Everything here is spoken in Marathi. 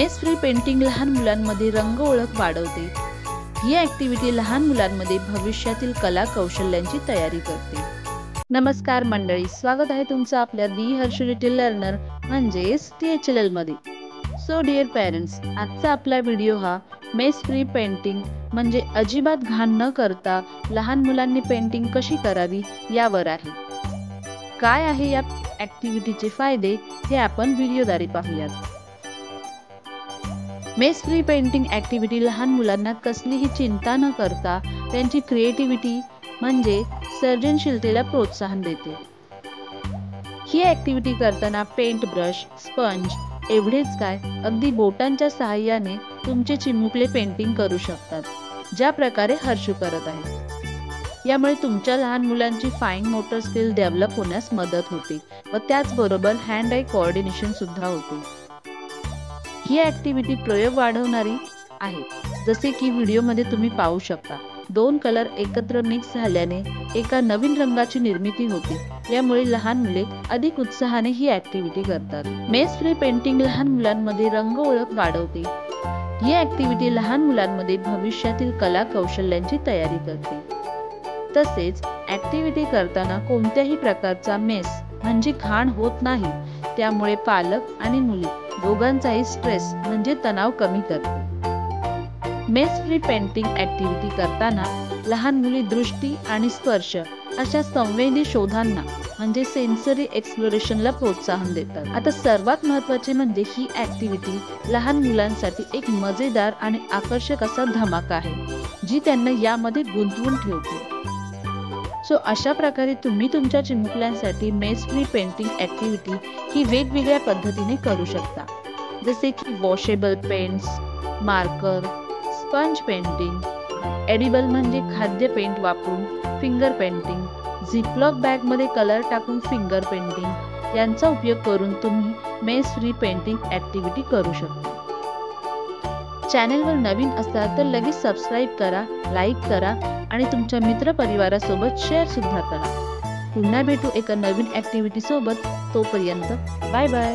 मेस फ्री पेंटिंग लहान मुलांमध्ये रंग ओळख वाढवते। ही ॲक्टिव्हिटी लहान मुलांमध्ये भविष्यातील कला कौशल्यांची तयारी करते। नमस्कार मंडळी, स्वागत आहे तुमचं आपल्या दी हर्ष लिटिल लर्नर म्हणजेच THLL मध्ये। सो डिअर पेरेंट्स, आजचा आपला व्हिडिओ हा मेस फ्री पेंटिंग म्हणजे अजिबात घाण न करता लहान मुलांनी पेंटिंग कशी करावी यावर आहे। काय आहे या ॲक्टिव्हिटीचे फायदे हे आपण व्हिडिओद्वारे पाहूयात। मेस फ्री पेंटिंग ॲक्टिव्हिटी लहान मुलांना कसलीही चिंता न करता त्यांची क्रिएटिव्हिटी म्हणजे सर्जनशीलतेला प्रोत्साहन देते। ही ॲक्टिव्हिटी करताना पेंट ब्रश, स्पंज एवढेच काय अगदी बोटांच्या सहाय्याने तुमचे चिमुकले पेंटिंग करू शकतात, ज्या प्रकारे हर्षू करत आहे। यामुळे तुमच्या लहान मुलांची फाईन मोटर स्किल डेव्हलप होण्यास मदत होते व त्याचबरोबर हँड आय कोऑर्डिनेशन सुद्धा होते। ही ॲक्टिव्हिटी प्रयोग वाढवणारी आहे, जसे की व्हिडिओमध्ये तुम्ही पाहू शकता। दोन कलर एकत्र मिक्स झाल्याने एका नवीन रंगाची निर्मिती होते। यामुळे लहान मुले अधिक उत्साहाने ही ॲक्टिव्हिटी करतात। मेस फ्री पेंटिंग लहान मुलांमध्ये रंग ओळख वाढवते। ही ॲक्टिव्हिटी लहान मुलांमध्ये भविष्यातील कला कौशल्यांची तयारी करते। तसेच ॲक्टिव्हिटी करताना कोणत्याही प्रकारचा मेस म्हणजे घाण होत नाही, त्यामुळे पालक आणि मुले दोघांचाही स्ट्रेस म्हणजे तणाव कमी करते। मेस फ्री पेंटिंग ॲक्टिव्हिटी करताना लहान मुले दृष्टी आणि स्पर्श अशा संवेदी शोधांना म्हणजे सेन्सरी एक्सप्लोरेशनला प्रोत्साहन देतात। आता सर्वात महत्त्वाचे म्हणजे ही ॲक्टिव्हिटी लहान मुलांसाठी एक मजेदार आणि आकर्षक असा धमाका आहे, जी त्यांना यामध्ये गुंतवून ठेवते। सो अशा प्रकारे तुम्ही तुमच्या चिमुकल्यांसाठी मेस फ्री पेंटिंग ॲक्टिव्हिटी ही वेगवेगळ्या पद्धतीने करू शकता, जसे की washable paints, marker, sponge painting, edible म्हणजे खाद्य पेंट वापरून फिंगर पेंटिंग, झिपलॉक बॅग मध्ये कलर टाकून फिंगर पेंटिंग यांचा उपयोग करून तुम्ही मेस फ्री पेंटिंग ॲक्टिव्हिटी करू शकता। चॅनलवर नवीन असाल तर लगेच सबस्क्राईब करा, लाईक करा आणि तुमच्या मित्रपरिवारासोबत शेअर सुद्धा करा। पुन्हा भेटू एका नवीन ॲक्टिव्हिटी सोबत, तोपर्यंत बाय बाय।